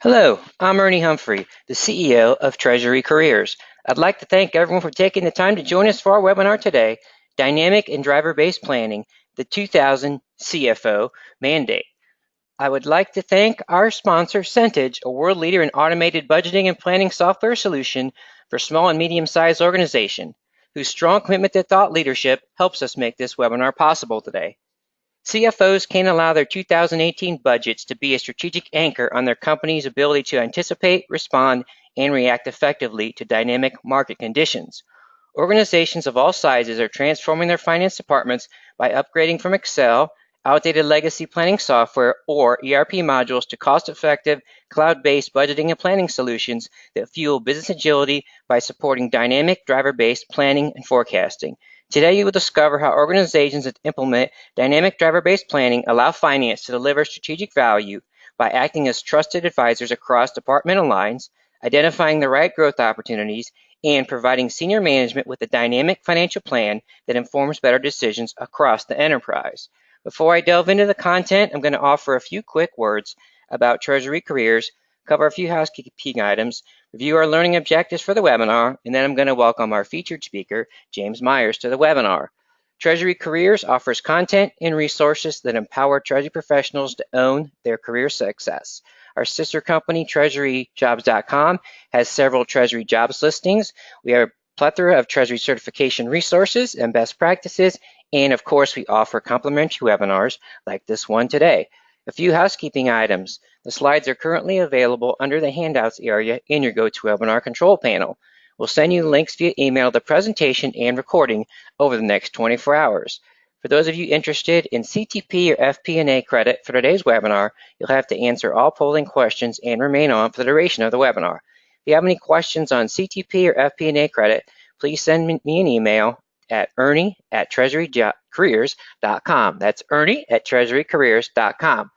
Hello, I'm Ernie Humphrey, the CEO of Treasury Careers. I'd like to thank everyone for taking the time to join us for our webinar today, Dynamic and Driver-Based Planning, the 2000 CFO Mandate. I would like to thank our sponsor, Centage, a world leader in automated budgeting and planning software solution for small and medium-sized organizations, whose strong commitment to thought leadership helps us make this webinar possible today. CFOs can allow their 2018 budgets to be a strategic anchor on their company's ability to anticipate, respond, and react effectively to dynamic market conditions. Organizations of all sizes are transforming their finance departments by upgrading from Excel, outdated legacy planning software, or ERP modules to cost-effective, cloud-based budgeting and planning solutions that fuel business agility by supporting dynamic driver-based planning and forecasting. Today, you will discover how organizations that implement dynamic driver-based planning allow finance to deliver strategic value by acting as trusted advisors across departmental lines, identifying the right growth opportunities, and providing senior management with a dynamic financial plan that informs better decisions across the enterprise. Before I delve into the content, I'm going to offer a few quick words about Treasury Careers, cover a few housekeeping items, review our learning objectives for the webinar, and then I'm going to welcome our featured speaker, James Myers, to the webinar. Treasury Careers offers content and resources that empower Treasury professionals to own their career success. Our sister company, TreasuryJobs.com, has several Treasury jobs listings. We have a plethora of Treasury certification resources and best practices, and of course, we offer complimentary webinars like this one today. A few housekeeping items. The slides are currently available under the handouts area in your GoToWebinar control panel. We'll send you links via email to the presentation and recording over the next 24 hours. For those of you interested in CTP or FP&A credit for today's webinar, you'll have to answer all polling questions and remain on for the duration of the webinar. If you have any questions on CTP or FP&A credit, please send me an email at ernie@treasurycareers.com. That's ernie@treasurycareers.com.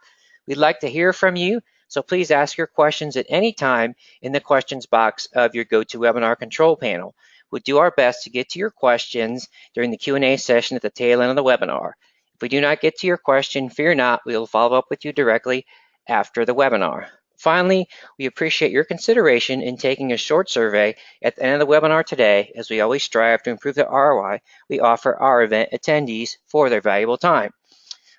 We'd like to hear from you, so please ask your questions at any time in the questions box of your GoToWebinar control panel. We'll do our best to get to your questions during the Q&A session at the tail end of the webinar. If we do not get to your question, fear not, we will follow up with you directly after the webinar. Finally, we appreciate your consideration in taking a short survey at the end of the webinar today, as we always strive to improve the ROI we offer our event attendees for their valuable time.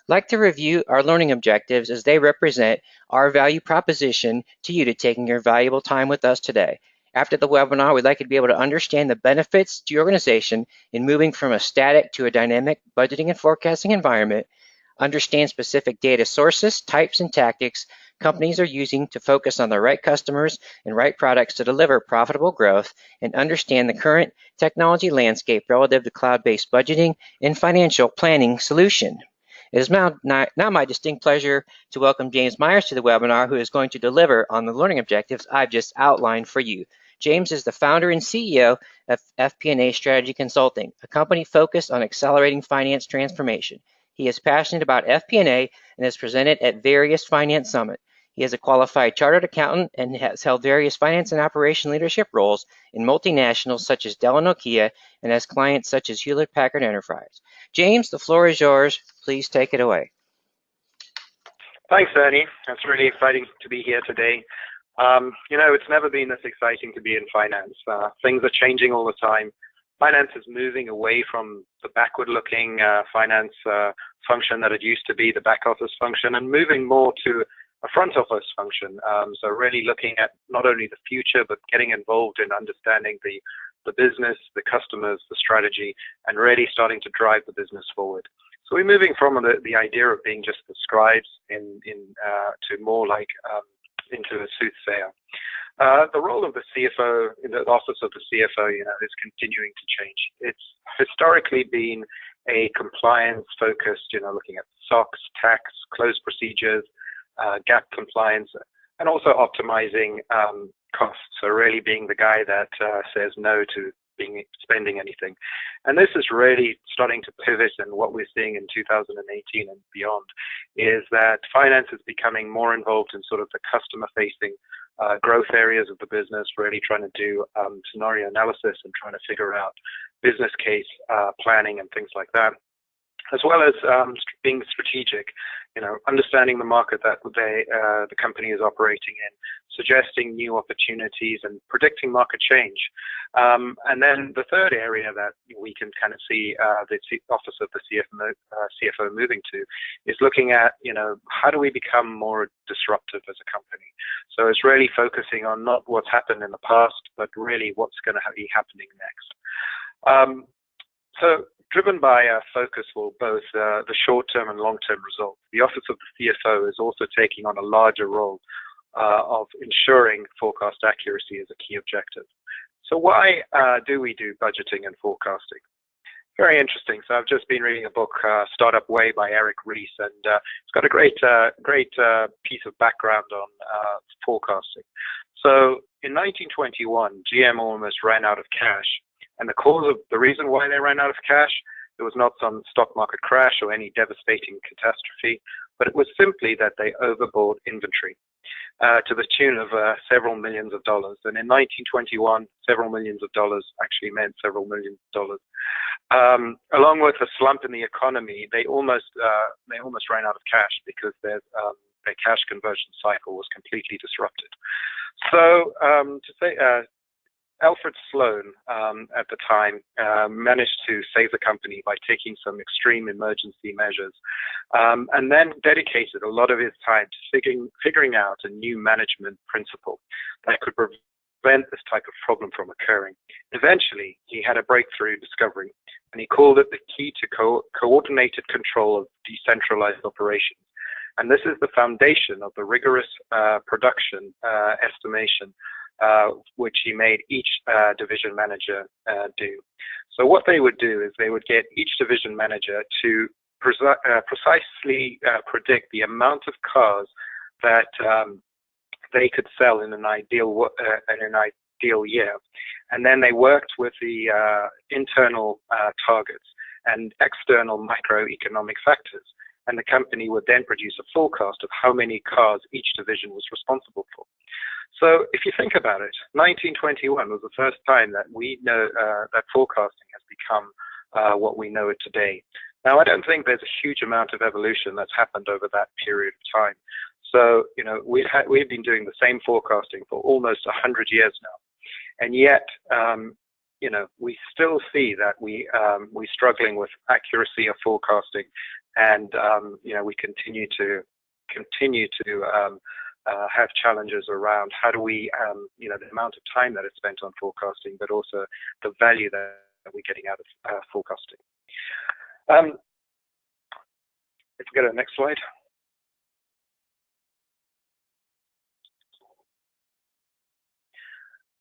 I'd like to review our learning objectives as they represent our value proposition to you to taking your valuable time with us today. After the webinar, we'd like you to be able to understand the benefits to your organization in moving from a static to a dynamic budgeting and forecasting environment, understand specific data sources, types, and tactics companies are using to focus on the right customers and right products to deliver profitable growth, and understand the current technology landscape relative to cloud-based budgeting and financial planning solution. It is now my distinct pleasure to welcome James Myers to the webinar, who is going to deliver on the learning objectives I've just outlined for you. James is the founder and CEO of FP&A Strategy Consulting, a company focused on accelerating finance transformation. He is passionate about FP&A and has presented at various finance summits. He is a qualified chartered accountant and has held various finance and operation leadership roles in multinationals such as Dell and Nokia, and has clients such as Hewlett-Packard Enterprise. James, the floor is yours. Please take it away. Thanks, Ernie. It's really exciting to be here today. It's never been this exciting to be in finance. Things are changing all the time. Finance is moving away from the backward-looking finance function that it used to be, the back office function, and moving more to a front office function. So really looking at not only the future, but getting involved in understanding the business, the customers, the strategy, and really starting to drive the business forward. So we're moving from the idea of being just the scribes to more like into a soothsayer. The role of the CFO in the office of the CFO, is continuing to change. It's historically been a compliance-focused, looking at SOX, tax, close procedures, gap compliance, and also optimizing costs. So really being the guy that says no to spending anything. And this is really starting to pivot, and what we're seeing in 2018 and beyond is that finance is becoming more involved in sort of the customer-facing growth areas of the business, really trying to do scenario analysis and trying to figure out business case planning and things like that, as well as being strategic. understanding the market that the company is operating in, suggesting new opportunities, and predicting market change. And then the third area that we can kind of see the office of the CFO moving to is looking at, how do we become more disruptive as a company? So it's really focusing on not what's happened in the past, but really what's going to be happening next. So driven by a focus for both the short-term and long-term results, the Office of the CFO is also taking on a larger role of ensuring forecast accuracy as a key objective. So why do we do budgeting and forecasting? Very interesting. So I've just been reading a book, Startup Way by Eric Ries, and it's got a great piece of background on forecasting. So in 1921, GM almost ran out of cash. And the reason why they ran out of cash, it was not some stock market crash or any devastating catastrophe, but it was simply that they overbought inventory to the tune of several millions of dollars. And in 1921, several millions of dollars actually meant several millions of dollars. Along with a slump in the economy, they almost ran out of cash because their cash conversion cycle was completely disrupted. So Alfred Sloan, at the time, managed to save the company by taking some extreme emergency measures, and then dedicated a lot of his time to figuring out a new management principle that could prevent this type of problem from occurring. Eventually, he had a breakthrough discovery, and he called it the key to coordinated control of decentralized operations. And this is the foundation of the rigorous production estimation which he made each division manager do. So what they would do is they would get each division manager to precisely predict the amount of cars that they could sell in an ideal year. And then they worked with the internal targets and external macroeconomic factors. And the company would then produce a forecast of how many cars each division was responsible for. So if you think about it, 1921 was the first time that we know that forecasting has become what we know it today. Now, I don't think there's a huge amount of evolution that's happened over that period of time. So, we've been doing the same forecasting for almost 100 years now. And yet, we still see that we're struggling with accuracy of forecasting, and we continue to have challenges around how do we, the amount of time that is spent on forecasting, but also the value that we're getting out of forecasting. If we go to the next slide.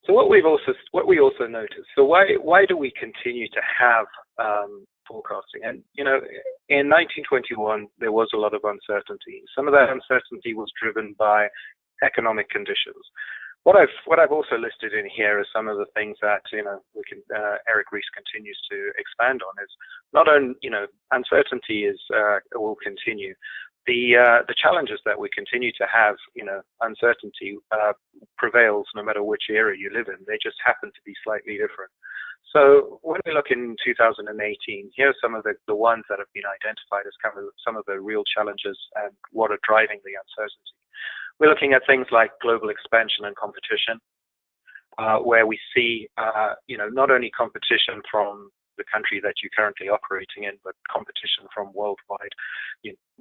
So what we also noticed. So why do we continue to have forecasting? And in 1921 there was a lot of uncertainty. Some of that uncertainty was driven by economic conditions. What I've also listed in here is some of the things that Eric Ries continues to expand on. Is not only uncertainty will continue. The challenges that we continue to have, uncertainty prevails no matter which era you live in. They just happen to be slightly different. So when we look in 2018, here are some of the ones that have been identified as kind of some of the real challenges and what are driving the uncertainty. We're looking at things like global expansion and competition, where we see, not only competition from the country that you're currently operating in, but competition from worldwide.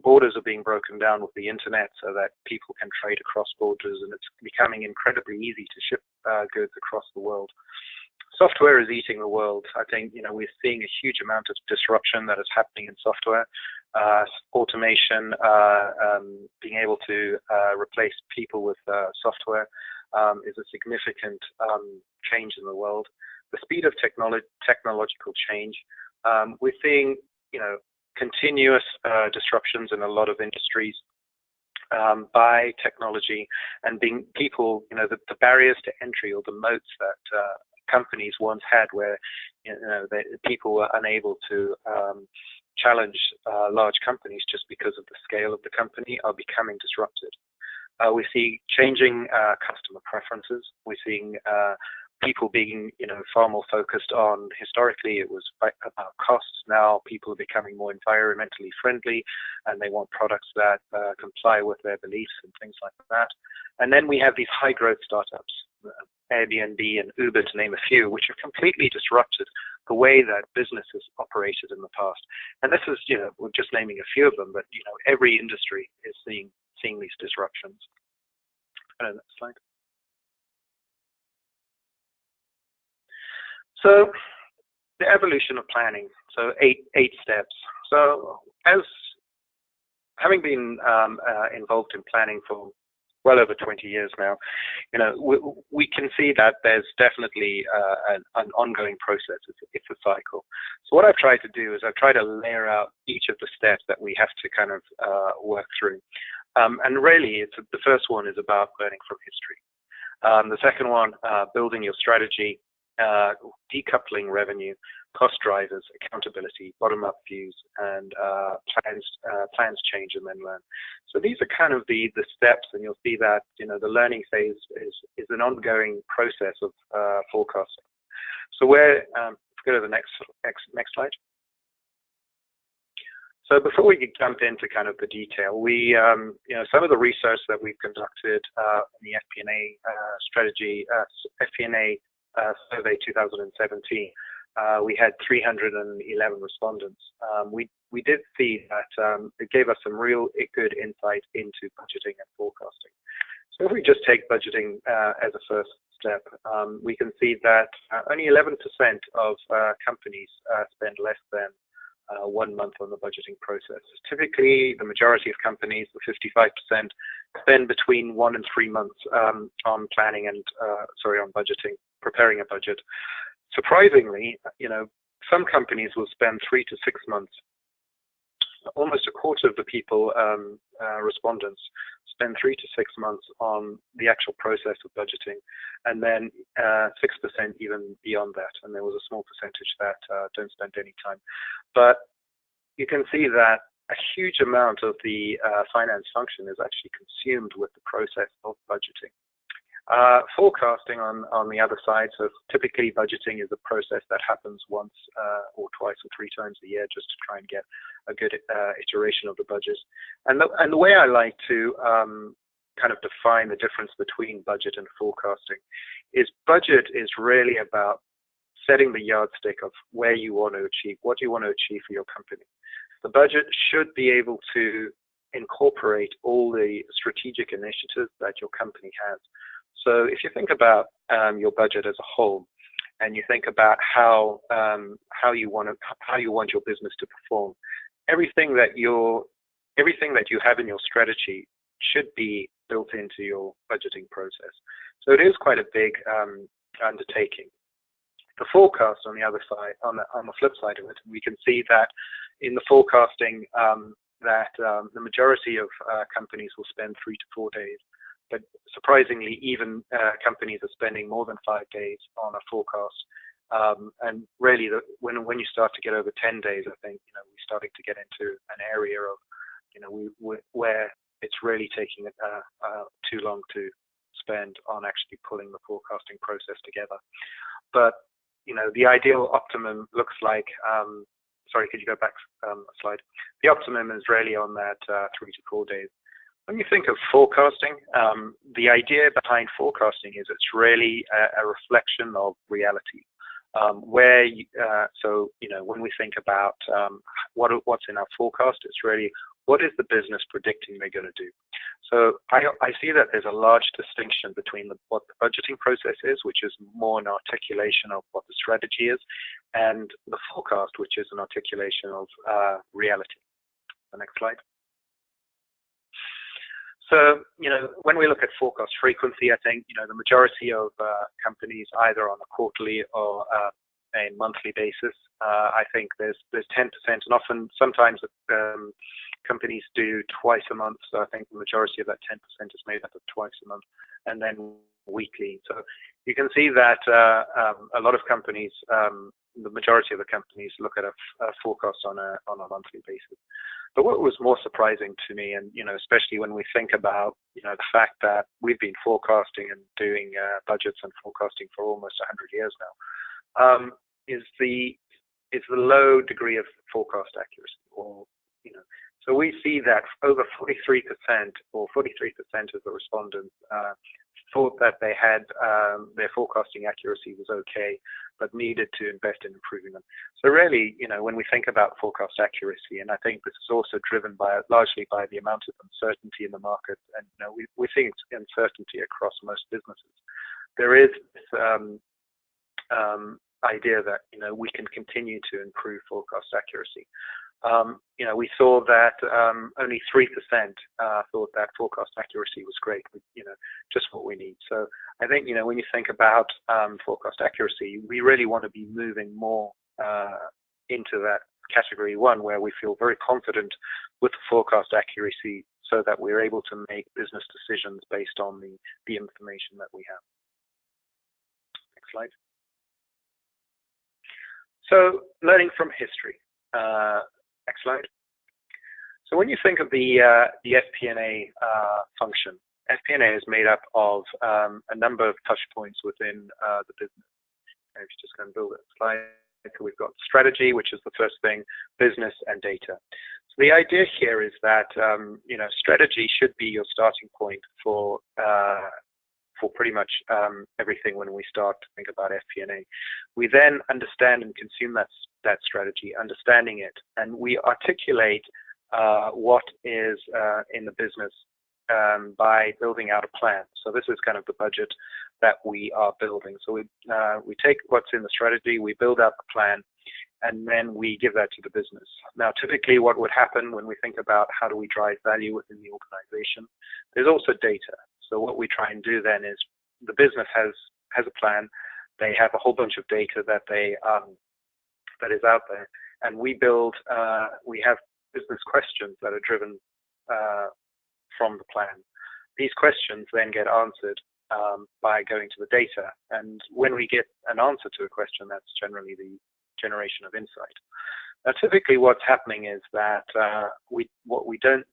Borders are being broken down with the internet so that people can trade across borders, and it's becoming incredibly easy to ship goods across the world. Software is eating the world. I think, we're seeing a huge amount of disruption that is happening in software. Automation, being able to replace people with software is a significant change in the world. The speed of technological change. We're seeing, continuous disruptions in a lot of industries by technology, and being people, the barriers to entry or the moats that companies once had, where people were unable to challenge large companies just because of the scale of the company, are becoming disrupted. We see changing customer preferences. We're seeing people being, far more focused on, historically it was about costs. Now people are becoming more environmentally friendly and they want products that comply with their beliefs and things like that. And then we have these high growth startups, Airbnb and Uber to name a few, which have completely disrupted the way that businesses operated in the past. And this is, we're just naming a few of them, but every industry is seeing these disruptions. Next slide. So the evolution of planning, so eight steps. So as having been involved in planning for well over 20 years now, we can see that there's definitely an ongoing process. It's a cycle. So what I've tried to do is I've tried to layer out each of the steps that we have to kind of work through. And really, the first one is about learning from history. The second one, building your strategy, decoupling revenue, cost drivers, accountability, bottom-up views, and plans change and then learn. So these are kind of the steps, and you'll see that the learning phase is an ongoing process of forecasting. So go to the next slide. So before we jump into kind of the detail, we some of the research that we've conducted in the FP&A Survey 2017, we had 311 respondents. We did see that it gave us some real good insight into budgeting and forecasting. So if we just take budgeting as a first step, we can see that only 11% of companies spend less than 1 month on the budgeting process. Typically, the majority of companies, the 55%, spend between 1 and 3 months on planning and on budgeting, preparing a budget. Surprisingly, some companies will spend 3 to 6 months. Almost a quarter of the people, respondents, spend 3 to 6 months on the actual process of budgeting, and then 6% even beyond that. And there was a small percentage that don't spend any time. But you can see that a huge amount of the finance function is actually consumed with the process of budgeting. Forecasting on the other side, so typically budgeting is a process that happens once or twice or 3 times a year just to try and get a good iteration of the budget. And the way I like to kind of define the difference between budget and forecasting is budget is really about setting the yardstick of where you want to achieve, what you want to achieve for your company. The budget should be able to incorporate all the strategic initiatives that your company has. So if you think about your budget as a whole, and you think about how you want your business to perform, everything that you have in your strategy should be built into your budgeting process. So it is quite a big undertaking. The forecast on the other side, on the flip side of it, we can see that in the forecasting that the majority of companies will spend 3 to 4 days. But surprisingly, even companies are spending more than 5 days on a forecast. And really, when you start to get over 10 days, I think we're starting to get into an area of where it's really taking too long to spend on actually pulling the forecasting process together. But the ideal optimum looks like. Sorry, could you go back a slide? The optimum is really on that 3 to 4 days. When you think of forecasting, the idea behind forecasting is it's really a reflection of reality. When we think about what's in our forecast, it's really what is the business predicting they're going to do. So I see that there's a large distinction between what the budgeting process is, which is more an articulation of what the strategy is, and the forecast, which is an articulation of reality. The next slide. So, when we look at forecast frequency, I think, the majority of companies, either on a quarterly or a monthly basis, I think there's 10%, and sometimes companies do twice a month. So I think the majority of that 10% is made up of twice a month, and then weekly. So you can see that a lot of companies the majority of the companies look at a forecast on a monthly basis. But what was more surprising to me, and especially when we think about the fact that we've been forecasting and doing budgets and forecasting for almost 100 years now, is the low degree of forecast accuracy. So we see that over 43% or 43% of the respondents thought that they had their forecasting accuracy was okay, but needed to invest in improving them. So really, when we think about forecast accuracy, and I think this is also driven largely by the amount of uncertainty in the market, and we're seeing uncertainty across most businesses. There is this idea that we can continue to improve forecast accuracy. We saw that only 3% thought that forecast accuracy was great, just what we need. So I think, when you think about forecast accuracy, we really want to be moving more into that category one, where we feel very confident with the forecast accuracy so that we're able to make business decisions based on the information that we have. Next slide. So learning from history. Next slide. So when you think of the FP&A function, FP&A is made up of a number of touch points within the business. If you just go and build a slide, so we've got strategy, which is the first thing, business, and data. So the idea here is that strategy should be your starting point for pretty much everything when we start to think about FP&A. We then understand and consume that strategy, understanding it, and we articulate what is in the business by building out a plan. So this is kind of the budget that we are building. So we take what's in the strategy, we build out the plan, and then we give that to the business. Now, typically what would happen when we think about how do we drive value within the organization, there's also data. So what we try and do then is the business has a plan. They have a whole bunch of data that that is out there, and we have business questions that are driven from the plan. These questions then get answered by going to the data, and when we get an answer to a question, that's generally the generation of insight. Now, typically what's happening is that what we don't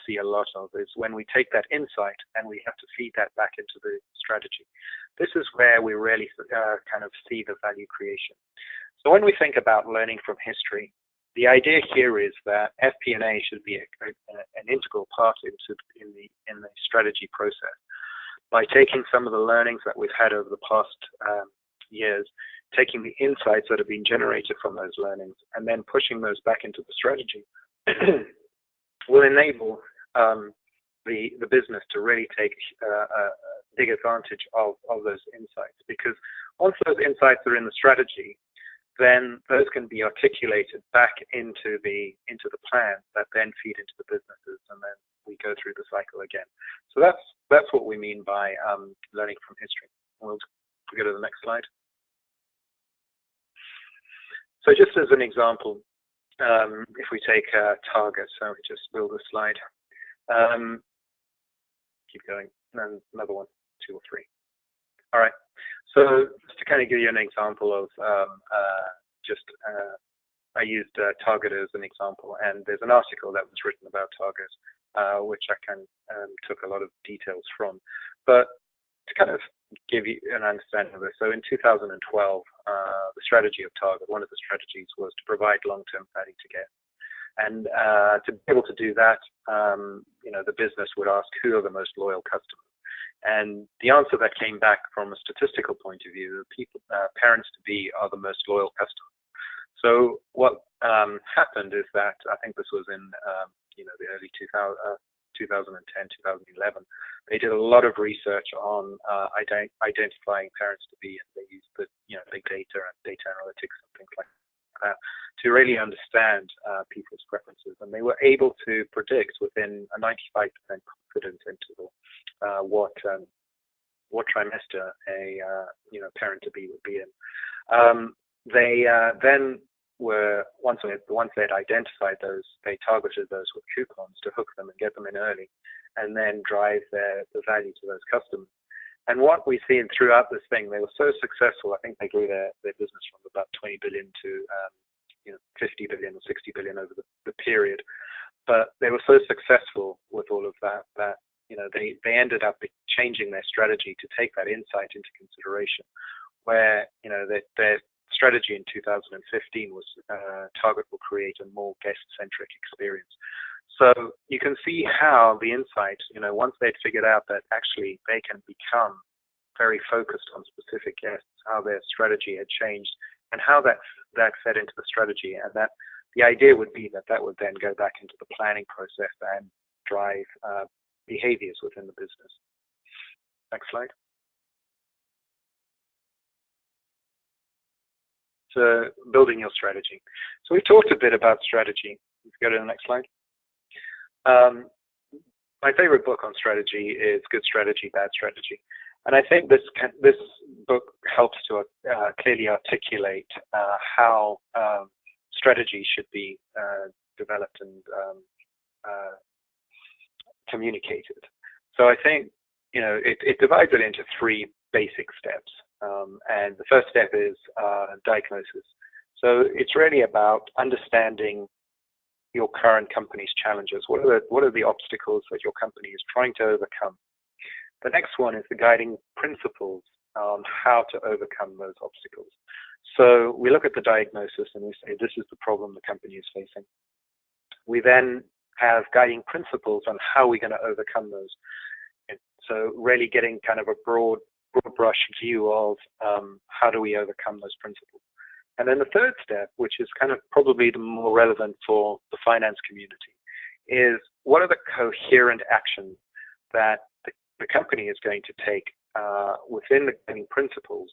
see a lot of is when we take that insight and we have to feed that back into the strategy. This is where we really kind of see the value creation. So when we think about learning from history, the idea here is that FP&A should be an integral part in the strategy process. By taking some of the learnings that we've had over the past years, taking the insights that have been generated from those learnings, and then pushing those back into the strategy, will enable the business to really take a big advantage of those insights. Because once those insights are in the strategy, then those can be articulated back into the plan that then feed into the businesses, and then we go through the cycle again. So that's what we mean by learning from history. We'll go to the next slide. So just as an example, if we take targets, so we just build a slide. Keep going, and another one, 2 or 3. All right. So just to kind of give you an example of I used Target as an example, and there's an article that was written about Target, which I took a lot of details from. But to kind of give you an understanding of this, so in 2012, the strategy of Target, one of the strategies was to provide long-term value to guests. And to be able to do that, the business would ask who are the most loyal customers. And the answer that came back from a statistical point of view, parents-to-be are the most loyal customers. So what happened is that, I think this was in the early 2010, 2011, they did a lot of research on identifying parents-to-be, and they used big data and data analytics and things like that to really understand people's preferences. And they were able to predict within a 95% confidence interval what trimester a parent-to-be would be in. They then were, once they had identified those, they targeted those with coupons to hook them and get them in early, and then drive the value to those customers. And what we've seen throughout this thing, they were so successful. I think they grew their business from about 20 billion to 50 billion or 60 billion over the period. But they were so successful with all of that they ended up changing their strategy to take that insight into consideration. Where their strategy in 2015 was Target will create a more guest-centric experience. So you can see how the insight, once they'd figured out that actually they can become very focused on specific guests, how their strategy had changed, and how that fed into the strategy, and that the idea would be that would then go back into the planning process and drive behaviors within the business. Next slide. So building your strategy. So we talked a bit about strategy. Let's go to the next slide. My favorite book on strategy is Good Strategy, Bad Strategy. And I think this book helps to clearly articulate how strategy should be developed and communicated. So I think, it divides it into three basic steps. And the first step is diagnosis. So it's really about understanding your current company's challenges. What are the obstacles that your company is trying to overcome? The next one is the guiding principles on how to overcome those obstacles. So we look at the diagnosis and we say, this is the problem the company is facing. We then have guiding principles on how we're going to overcome those. So really getting kind of a broad brush view of how do we overcome those principles. And then the third step, which is kind of probably the more relevant for the finance community, is what are the coherent actions that the company is going to take within the guiding principles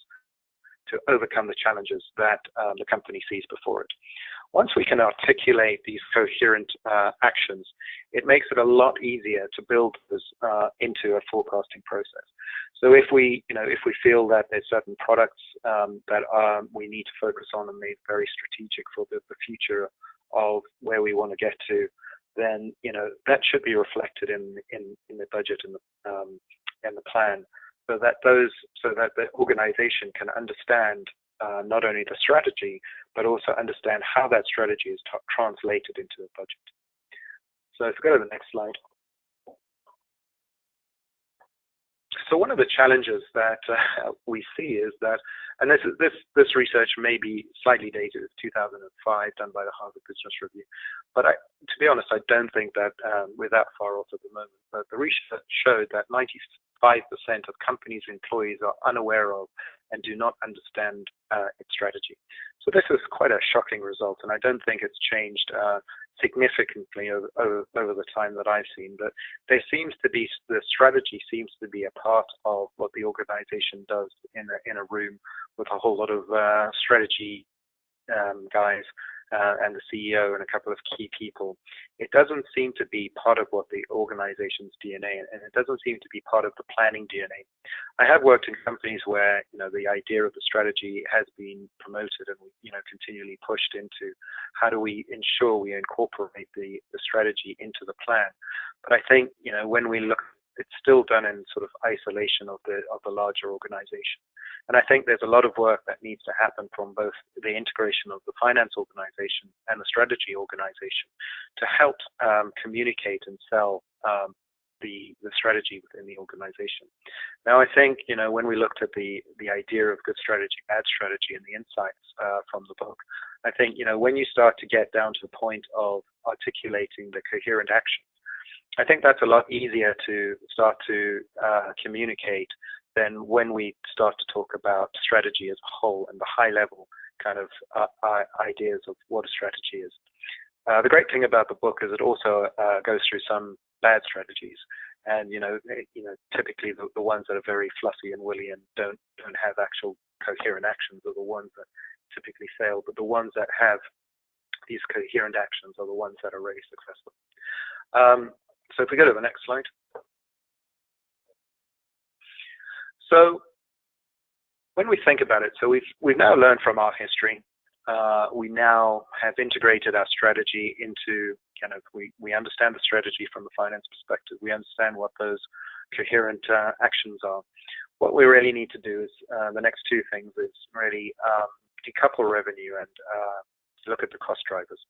to overcome the challenges that the company sees before it. Once we can articulate these coherent actions, it makes it a lot easier to build this into a forecasting process. So if we feel that there's certain products that we need to focus on and made very strategic for the future of where we want to get to, then that should be reflected in the budget and the plan, so that the organization can understand not only the strategy, but also understand how that strategy is translated into the budget. So let's go to the next slide. So one of the challenges that we see is that, and this research may be slightly dated, it's 2005, done by the Harvard Business Review, but to be honest, I don't think that we're that far off at the moment. But the research showed that 95% of companies' employees are unaware of and do not understand its strategy. So this is quite a shocking result, and I don't think it's changed significantly over the time that I've seen. But the strategy seems to be a part of what the organization does in a room with a whole lot of strategy guys and the CEO and a couple of key people. It doesn't seem to be part of what the organization's DNA, and it doesn't seem to be part of the planning DNA. I have worked in companies where the idea of the strategy has been promoted and continually pushed into how do we ensure we incorporate the strategy into the plan. But I think when we look, it's still done in sort of isolation of the larger organization. And I think there's a lot of work that needs to happen from both the integration of the finance organization and the strategy organization to help communicate and sell the strategy within the organization. Now, I think, when we looked at the idea of good strategy, bad strategy, and the insights from the book, I think, when you start to get down to the point of articulating the coherent actions, I think that's a lot easier to start to communicate than when we start to talk about strategy as a whole and the high level kind of ideas of what a strategy is. The great thing about the book is it also goes through some bad strategies, and typically the ones that are very fluffy and woolly and don't have actual coherent actions are the ones that typically fail, but the ones that have these coherent actions are the ones that are really successful. So if we go to the next slide. So when we think about it, so we've now learned from our history. We now have integrated our strategy into we understand the strategy from the finance perspective. We understand what those coherent actions are. what we really need to do is the next two things is really decouple revenue and look at the cost drivers.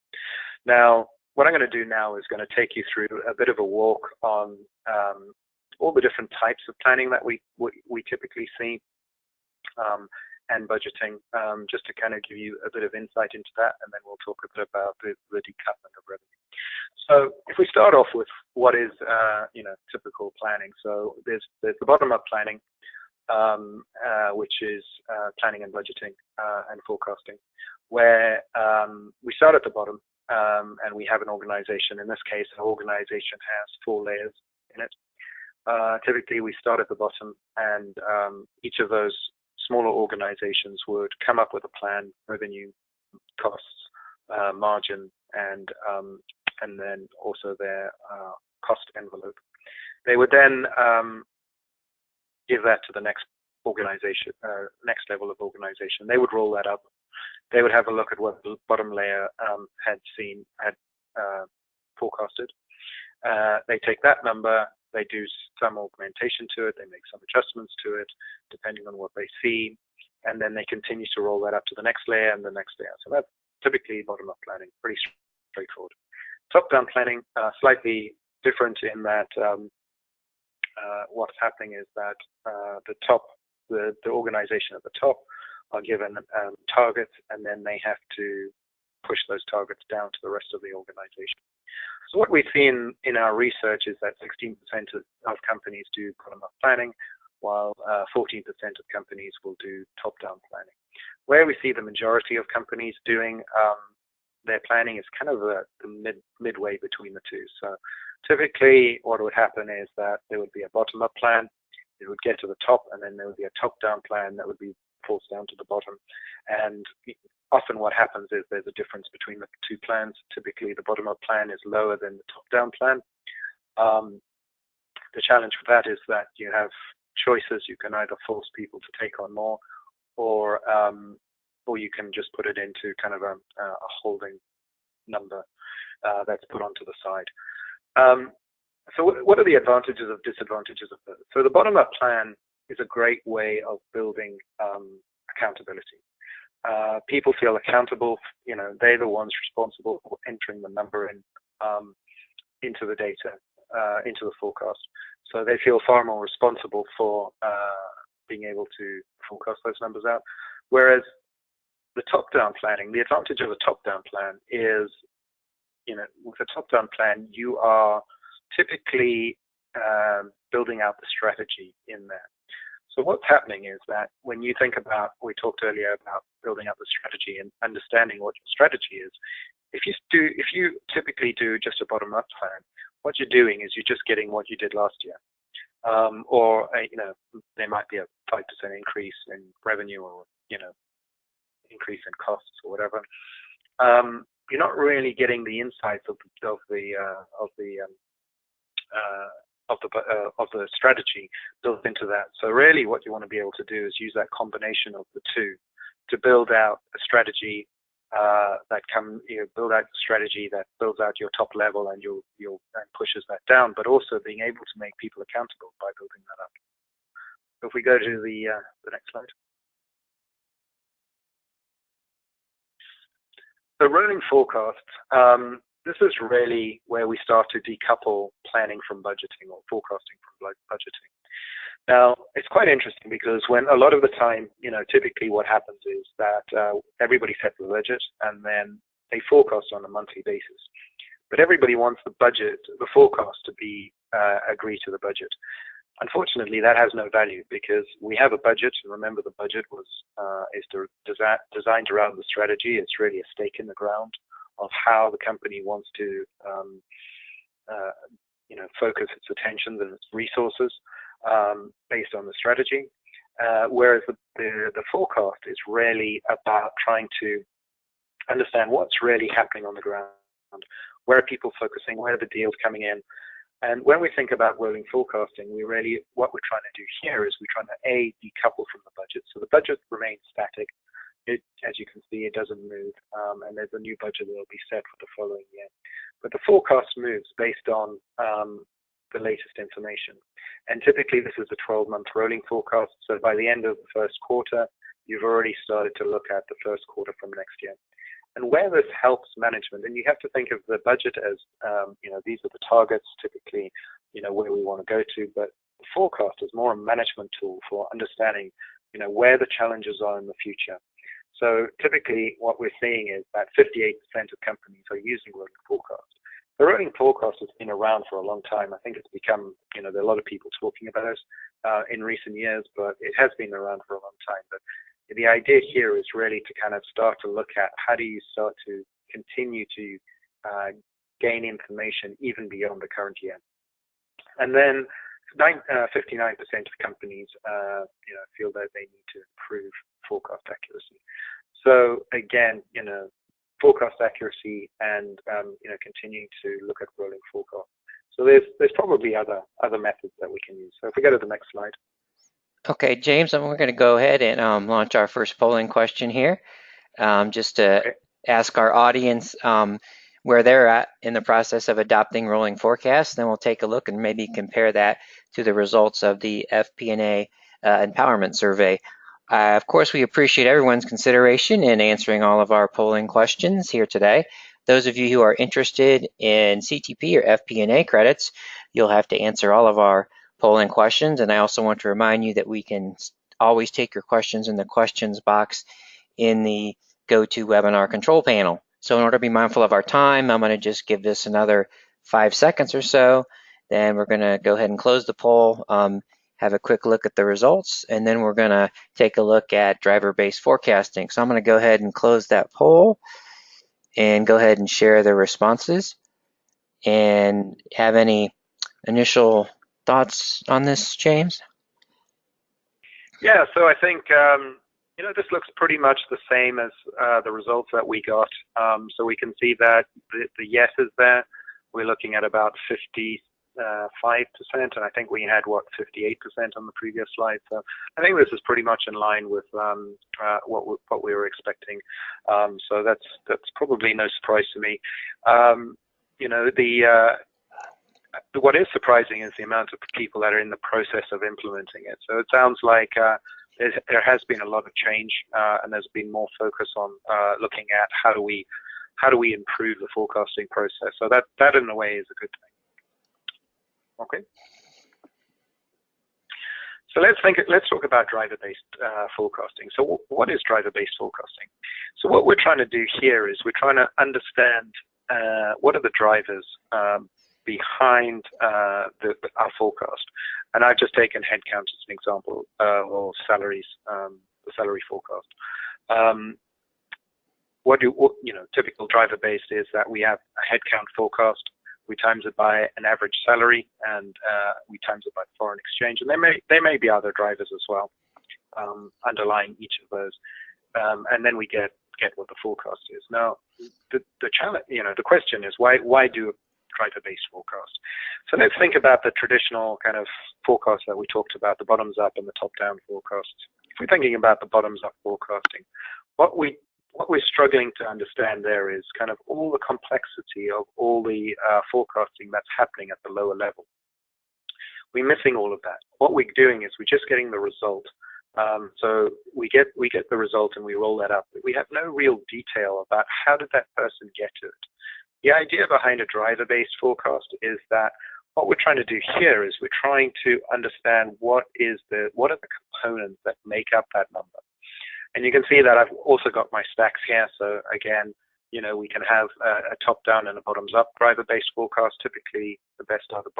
Now, what I'm going to do now is going to take you through a bit of a walk on all the different types of planning that we typically see and budgeting, just to kind of give you a bit of insight into that, and then we'll talk a bit about the decoupling of revenue. So if we start off with what is typical planning, so there's the bottom-up planning, which is planning and budgeting and forecasting, where we start at the bottom and we have an organization. In this case, our organization has 4 layers in it. Typically, we start at the bottom, and each of those smaller organizations would come up with a plan, revenue, costs, margin, and then also their cost envelope. They would then give that to the next organization, next level of organization. They would roll that up. They would have a look at what the bottom layer had forecasted. They take that number, they do some augmentation to it, they make some adjustments to it, depending on what they see, and then they continue to roll that up to the next layer and the next layer. So that's typically bottom-up planning, pretty straightforward. Top-down planning, slightly different in that what's happening is that the organization at the top are given targets, and then they have to push those targets down to the rest of the organization. So what we've seen in our research is that 16% of companies do bottom-up planning, while 14% of companies will do top-down planning. Where we see the majority of companies doing their planning is kind of the midway between the two. So typically what would happen is that there would be a bottom-up plan, it would get to the top, and then there would be a top-down plan that would be forced down to the bottom. And often what happens is there's a difference between the two plans. Typically the bottom-up plan is lower than the top-down plan. The challenge with that is that you have choices. You can either force people to take on more, or you can just put it into kind of a holding number that's put onto the side. So what are the advantages and disadvantages of this? So the bottom-up plan is a great way of building accountability. People feel accountable. They're the ones responsible for entering the number into the data, into the forecast. So they feel far more responsible for being able to forecast those numbers out. Whereas the top-down planning, the advantage of a top-down plan is, with a top-down plan, you are typically building out the strategy in there. So what's happening is that when you think about, we talked earlier about building up the strategy and understanding what your strategy is. If you typically do just a bottom-up plan, what you're doing is you're just getting what you did last year, or there might be a 5% increase in revenue, or increase in costs, or whatever. You're not really getting the insights of the strategy built into that. So really what you want to be able to do is use that combination of the two to build out a strategy build out a strategy that builds out your top level and and pushes that down, but also being able to make people accountable by building that up. So if we go to the next slide. So rolling forecasts, this is really where we start to decouple planning from budgeting, or forecasting from budgeting. Now, it's quite interesting because when a lot of the time, typically what happens is that everybody sets the budget and then they forecast on a monthly basis. But everybody wants the forecast to be agree to the budget. Unfortunately, that has no value because we have a budget. And remember, the budget is designed around the strategy. It's really a stake in the ground of how the company wants to focus its attention and its resources based on the strategy. Whereas the forecast is really about trying to understand what's really happening on the ground. Where are people focusing? Where are the deals coming in? And when we think about rolling forecasting, what we're trying to do here is we're trying to decouple from the budget. So the budget remains static. As you can see, it doesn't move, and there's a new budget that will be set for the following year. But the forecast moves based on the latest information. And typically this is a 12-month rolling forecast. So by the end of the first quarter, you've already started to look at the first quarter from next year. And where this helps management, and you have to think of the budget as, these are the targets, typically, where we want to go to, but the forecast is more a management tool for understanding, where the challenges are in the future. So typically what we're seeing is that 58% of companies are using rolling forecast. The rolling forecast has been around for a long time. I think it's become, there are a lot of people talking about it in recent years, but it has been around for a long time. But the idea here is really to kind of start to look at how do you start to continue to gain information even beyond the current year. And then 59% of companies feel that they need to improve forecast accuracy. So again, forecast accuracy and continuing to look at rolling forecast. So there's probably other methods that we can use. So if we go to the next slide. Okay, James, we're going to go ahead and launch our first polling question here, just to ask our audience where they're at in the process of adopting rolling forecasts. Then we'll take a look and maybe compare that to the results of the FP&A Empowerment Survey. Of course, we appreciate everyone's consideration in answering all of our polling questions here today. Those of you who are interested in CTP or FP&A credits, you'll have to answer all of our polling questions. And I also want to remind you that we can always take your questions in the questions box in the GoToWebinar control panel. So in order to be mindful of our time, I'm going to just give this another 5 seconds or so. Then we're going to go ahead and close the poll, have a quick look at the results, and then we're going to take a look at driver-based forecasting. So I'm going to go ahead and close that poll and go ahead and share the responses. And have any initial thoughts on this, James? Yeah, so I think this looks pretty much the same as the results that we got. So we can see that the yes is there. We're looking at about 55%, and I think we had 58% on the previous slide. So I think this is pretty much in line with what we were expecting. So that's probably no surprise to me. What is surprising is the amount of people that are in the process of implementing it. So it sounds like there has been a lot of change, and there's been more focus on looking at how do we improve the forecasting process. So that in a way is a good thing. Okay. So let's talk about driver-based forecasting. So what is driver-based forecasting? So what we're trying to do here is we're trying to understand what are the drivers behind our forecast. And I've just taken headcount as an example, or salaries, the salary forecast. Typical driver-based is that we have a headcount forecast. We times it by an average salary, and we times it by foreign exchange. And there may be other drivers as well underlying each of those. And then we get what the forecast is. Now, the challenge, the question is why do driver-based forecast? So let's think about the traditional kind of forecast that we talked about, the bottoms-up and the top-down forecasts. If we're thinking about the bottoms-up forecasting, what we're struggling to understand there is kind of all the complexity of all the forecasting that's happening at the lower level. We're missing all of that. What we're doing is we're just getting the result. So we get the result and we roll that up. But we have no real detail about how did that person get to it. The idea behind a driver-based forecast is that what we're trying to do here is we're trying to understand what are the components that make up that number. And you can see that I've also got my stacks here. So again, we can have a top-down and a bottoms-up driver-based forecast. Typically, the best are the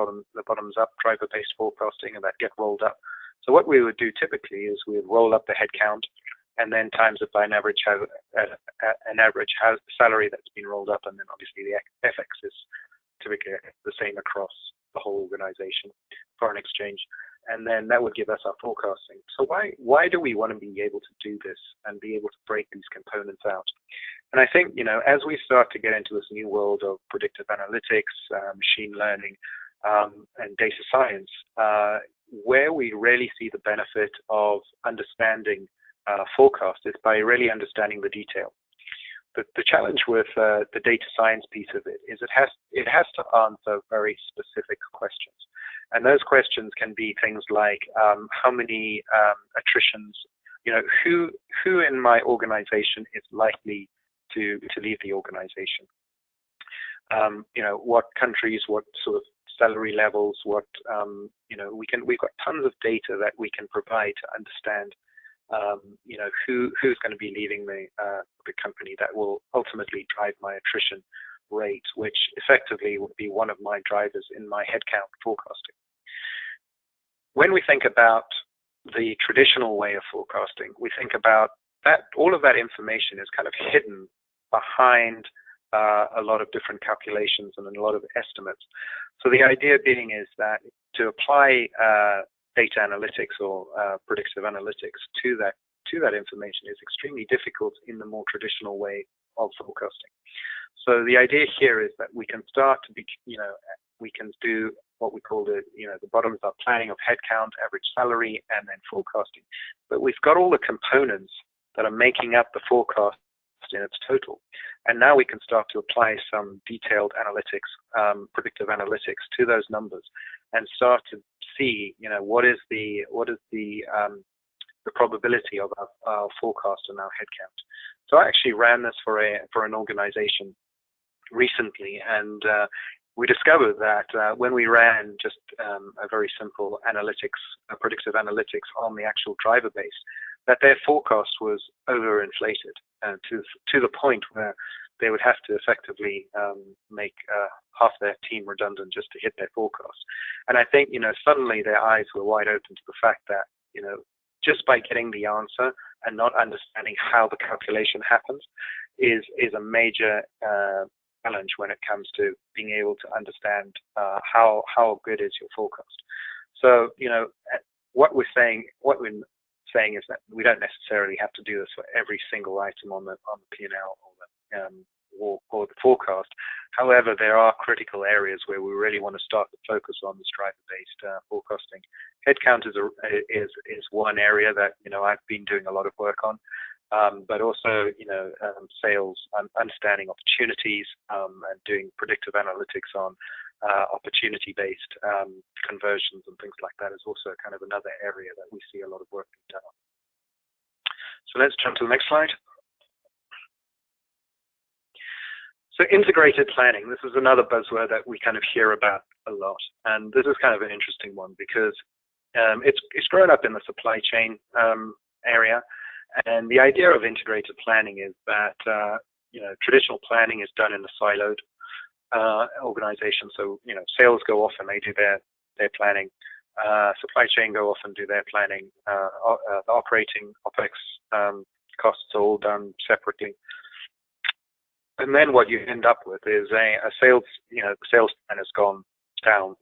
bottoms-up driver-based forecasting, and that get rolled up. So what we would do typically is we would roll up the headcount and then times it by an average salary that's been rolled up, and then obviously the FX is typically the same across the whole organization, foreign exchange, and then that would give us our forecasting. So why do we want to be able to do this and be able to break these components out? And I think, as we start to get into this new world of predictive analytics, machine learning, and data science, where we really see the benefit of understanding forecast is by really understanding the detail. The challenge with the data science piece of it is it has to answer very specific questions. And those questions can be things like how many attritions, who in my organization is likely to leave the organization. What countries, what sort of salary levels, we've got tons of data that we can provide to understand, who's going to be leaving the company. That will ultimately drive my attrition rate, which effectively would be one of my drivers in my headcount forecasting. When we think about the traditional way of forecasting, we think about that all of that information is kind of hidden behind a lot of different calculations and a lot of estimates. So the idea being is that to apply data analytics or predictive analytics to that information is extremely difficult in the more traditional way of forecasting. So the idea here is that we can start to we can do what we call the bottoms up planning of headcount, average salary, and then forecasting. But we've got all the components that are making up the forecast in its total. And now we can start to apply some detailed analytics, predictive analytics to those numbers and start to see, what is the probability of our forecast and our headcount. So I actually ran this for an organization recently, and we discovered that when we ran just a very simple predictive analytics on the actual driver base, that their forecast was overinflated to the point where they would have to effectively make half their team redundant just to hit their forecast. And I think, suddenly their eyes were wide open to the fact that, just by getting the answer and not understanding how the calculation happens is a major challenge when it comes to being able to understand how good is your forecast. So, what we're saying is that we don't necessarily have to do this for every single item on the P&L or the forecast. However, there are critical areas where we really want to start to focus on this driver-based forecasting. Headcount is one area that I've been doing a lot of work on, but also sales, understanding opportunities, and doing predictive analytics on opportunity-based conversions and things like that is also kind of another area that we see a lot of work being done on. So let's jump to the next slide. So integrated planning, this is another buzzword that we kind of hear about a lot. And this is kind of an interesting one because it's grown up in the supply chain area. And the idea of integrated planning is that, traditional planning is done in a siloed organization. So, sales go off and they do their planning. Supply chain go off and do their planning. The operating OPEX costs are all done separately. And then what you end up with is a sales, the sales plan has gone down.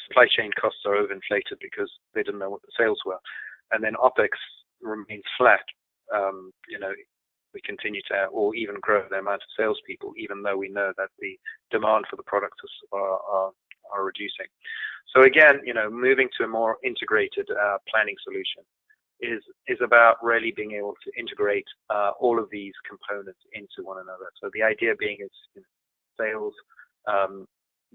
Supply chain costs are overinflated because they didn't know what the sales were. And then OPEX remains flat. We continue to, or even grow the amount of salespeople, even though we know that the demand for the products are reducing. So again, moving to a more integrated planning solution is about really being able to integrate all of these components into one another. So the idea being is sales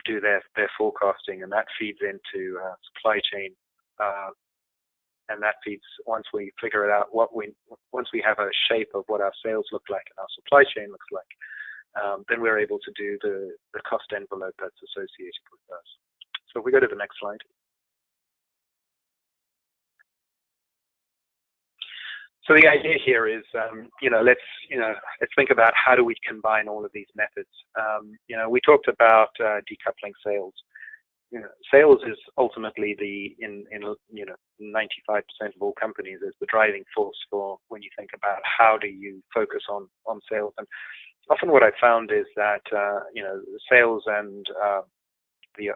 do their forecasting, and that feeds into supply chain, and that feeds, once we figure it out, once we have a shape of what our sales look like and our supply chain looks like, then we're able to do the cost envelope that's associated with those. So if we go to the next slide. So the idea here is, let's think about how do we combine all of these methods. We talked about decoupling sales. Sales is ultimately in 95% of all companies is the driving force for when you think about how do you focus on sales. And often what I've found is that sales and the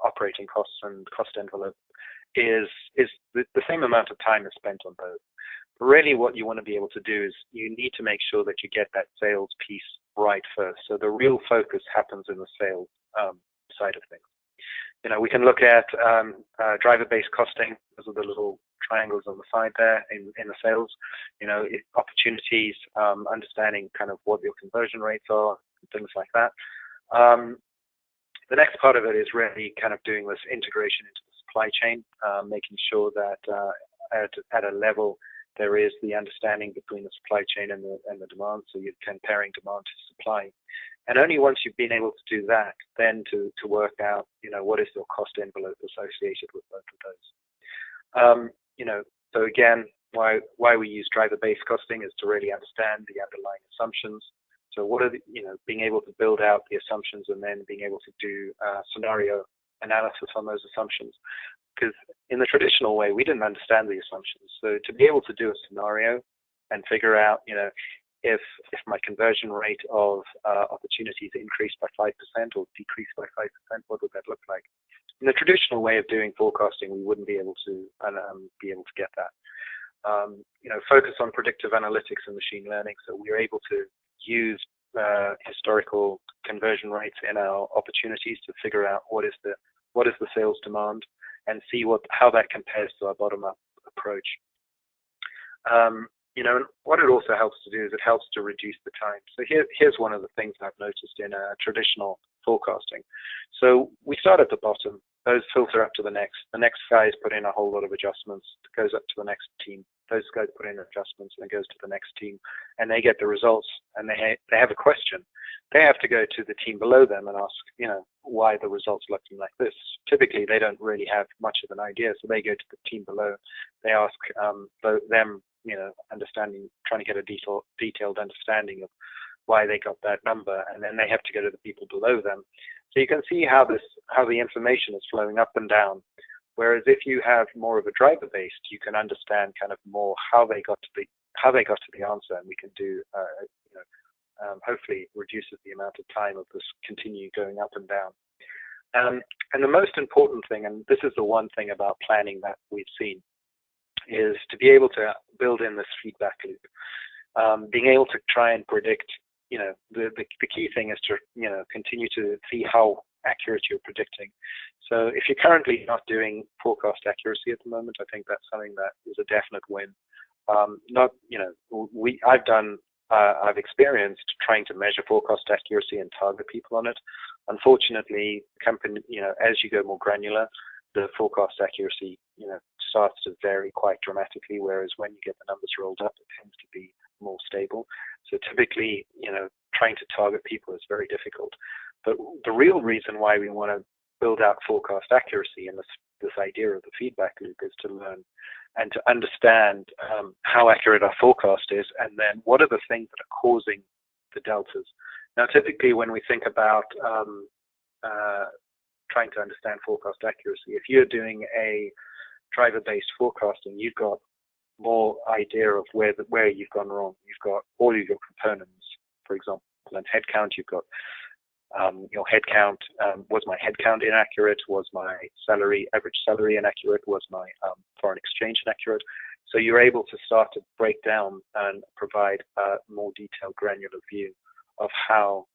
operating costs and cost envelope is the same amount of time is spent on both. But really what you want to be able to do is you need to make sure that you get that sales piece right first. So the real focus happens in the sales side of things. We can look at driver-based costing. Those are the little triangles on the side there in the sales. Opportunities, understanding kind of what your conversion rates are, things like that. The next part of it is really kind of doing this integration into the supply chain, making sure that at a level there is the understanding between the supply chain and the demand, so you're comparing demand to supply. And only once you've been able to do that, then to work out, what is your cost envelope associated with both of those. So again, why we use driver-based costing is to really understand the underlying assumptions. So what are being able to build out the assumptions and then being able to do scenario analysis on those assumptions. Because in the traditional way, we didn't understand the assumptions. So to be able to do a scenario and figure out, if my conversion rate of opportunities increased by 5% or decreased by 5%, what would that look like? In the traditional way of doing forecasting, we wouldn't be able to get that. Focus on predictive analytics and machine learning, so we're able to use historical conversion rates in our opportunities to figure out what is the sales demand and see how that compares to our bottom-up approach. What it also helps to do is it helps to reduce the time. So here's one of the things I've noticed in traditional forecasting. So we start at the bottom, those filter up to the next. The next guys put in a whole lot of adjustments, it goes up to the next team. Those guys put in adjustments and it goes to the next team, and they get the results and they have a question. They have to go to the team below them and ask, why the results looking like this. Typically, they don't really have much of an idea, so they go to the team below. They ask them, trying to get a detailed understanding of why they got that number, and then they have to go to the people below them. So you can see how the information is flowing up and down. Whereas if you have more of a driver-based, you can understand kind of more how they got to the answer, and we can do hopefully reduces the amount of time of this continue going up and down. And the most important thing, and this is the one thing about planning that we've seen, is to be able to build in this feedback loop. Being able to try and predict, the key thing is to, continue to see how accurate you're predicting. So if you're currently not doing forecast accuracy at the moment, I think that's something that is a definite win. I've experienced trying to measure forecast accuracy and target people on it. Unfortunately, company, as you go more granular, the forecast accuracy, starts to vary quite dramatically, whereas when you get the numbers rolled up, it tends to be more stable. So typically, trying to target people is very difficult. But the real reason why we want to build out forecast accuracy and this idea of the feedback loop is to learn and to understand how accurate our forecast is, and then what are the things that are causing the deltas. Now, typically when we think about trying to understand forecast accuracy, if you're doing a driver-based forecasting, you've got more idea of where you've gone wrong. You've got all of your components, for example, and headcount. You've got your headcount. Was my headcount inaccurate? Was my average salary inaccurate? Was my foreign exchange inaccurate? So you're able to start to break down and provide a more detailed, granular view of how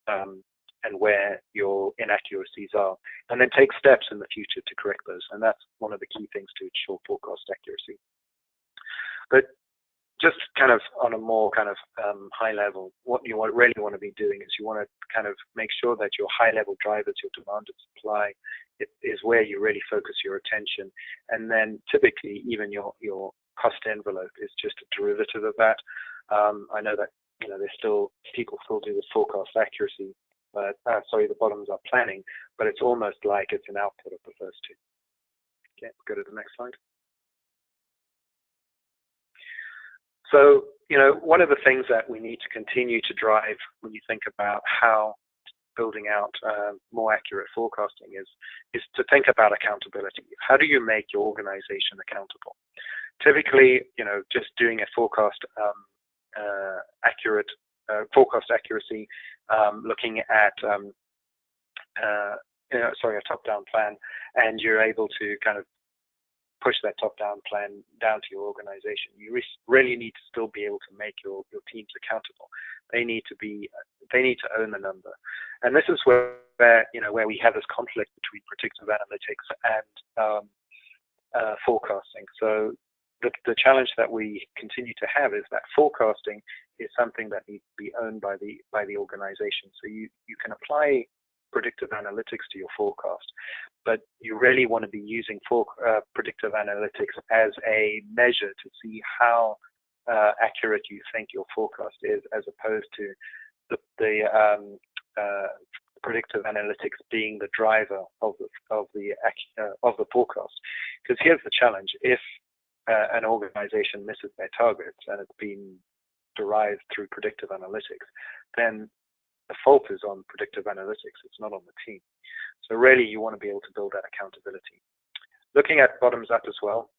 and where your inaccuracies are, and then take steps in the future to correct those. And that's one of the key things to ensure forecast accuracy. But just kind of on a more kind of high level, what you really want to be doing is you want to kind of make sure that your high level drivers, your demand and supply, is where you really focus your attention. And then typically even your cost envelope is just a derivative of that. I know that people still do this forecast accuracy, but the bottoms up planning, but it's almost like it's an output of the first two. Okay, go to the next slide. So, one of the things that we need to continue to drive when you think about how building out more accurate forecasting is to think about accountability. How do you make your organization accountable? Typically, just doing a forecast accuracy, looking at a top-down plan, and you're able to kind of push that top-down plan down to your organization. You really need to still be able to make your teams accountable. They need to own the number, and this is where we have this conflict between predictive analytics and forecasting. So the challenge that we continue to have is that forecasting is something that needs to be owned by the organization. So you can apply predictive analytics to your forecast, but you really want to be using predictive analytics as a measure to see how accurate you think your forecast is, as opposed to the predictive analytics being the driver of the forecast. Because here's the challenge: if an organization misses their targets and it's been derived through predictive analytics, then the fault is on predictive analytics. It's not on the team. So really, you want to be able to build that accountability. Looking at bottoms up as well,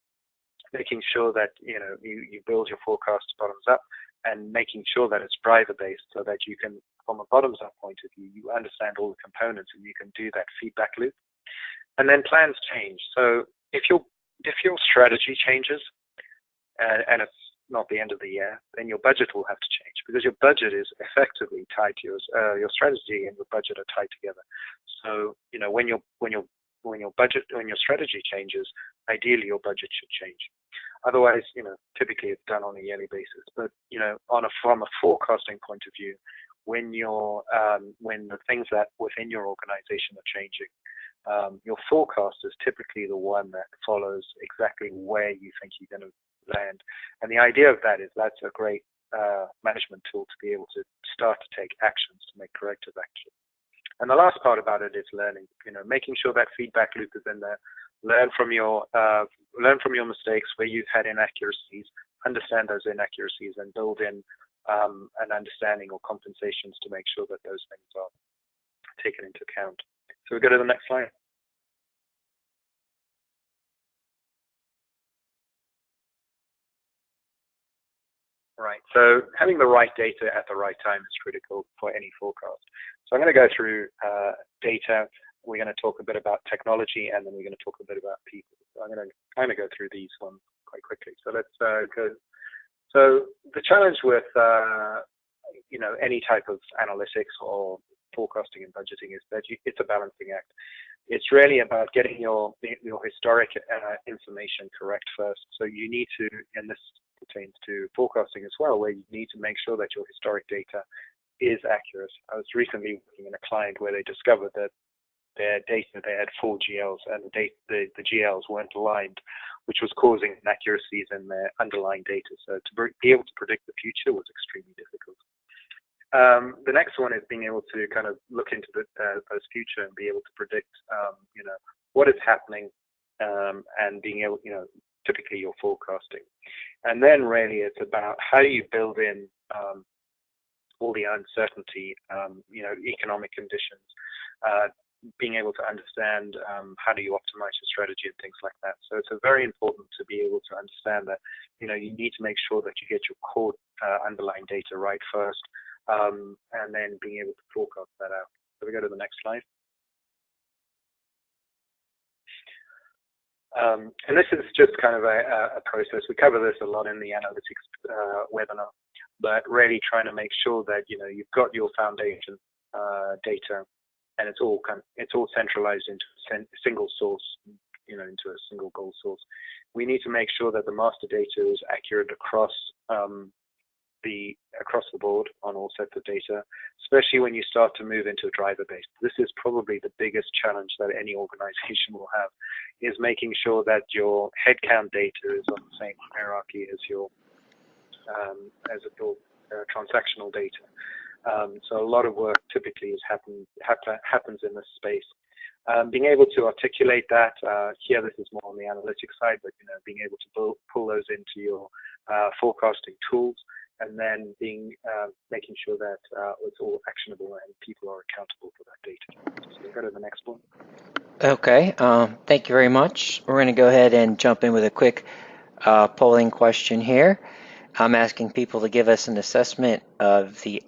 making sure that you build your forecast bottoms up, and making sure that it's driver based, so that you can, from a bottoms up point of view, you understand all the components and you can do that feedback loop. And then plans change. So if your strategy changes and it's not the end of the year, then your budget will have to change, because your budget is effectively tied to your strategy, and your budget are tied together. So when your strategy changes, ideally your budget should change. Otherwise, typically it's done on a yearly basis. But from a forecasting point of view, when the things that within your organization are changing, your forecast is typically the one that follows exactly where you think you're going to land. And the idea of that is that's a great management tool to be able to start to take actions to make corrective action. And the last part about it is learning. Making sure that feedback loop is in there. Learn from your mistakes where you've had inaccuracies. Understand those inaccuracies and build in an understanding or compensations to make sure that those things are taken into account. So we go to the next slide. Right. So having the right data at the right time is critical for any forecast. So I'm going to go through data. We're going to talk a bit about technology, and then we're going to talk a bit about people. So I'm going to kind of go through these ones quite quickly. So let's go. So the challenge with any type of analytics or forecasting and budgeting is that it's a balancing act. It's really about getting your historic information correct first. So you need to, and this pertains to forecasting as well, where you need to make sure that your historic data is accurate. I was recently working in a client where they discovered that their data, they had 4 GLs, and the GLs weren't aligned, which was causing inaccuracies in their underlying data. So to be able to predict the future was extremely difficult. The next one is being able to kind of look into those future and be able to predict, what is happening, and being able, typically your forecasting. And then really it's about how do you build in all the uncertainty, economic conditions, being able to understand how do you optimize your strategy and things like that. So it's very important to be able to understand that, you need to make sure that you get your core underlying data right first, and then being able to forecast that out. So we go to the next slide. And this is just kind of a process. We cover this a lot in the analytics webinar, but really trying to make sure that you've got your foundation data, and it's all centralized into a single source, into a single goal source. We need to make sure that the master data is accurate across the board on all sets of data, especially when you start to move into a driver base. This is probably the biggest challenge that any organization will have, is making sure that your headcount data is on the same hierarchy as your transactional data. So a lot of work typically happens in this space. Being able to articulate that, here this is more on the analytics side, but being able to pull those into your forecasting tools, and then making sure that it's all actionable and people are accountable for that data. So we'll go to the next one. Okay, thank you very much. We're going to go ahead and jump in with a quick polling question here. I'm asking people to give us an assessment of the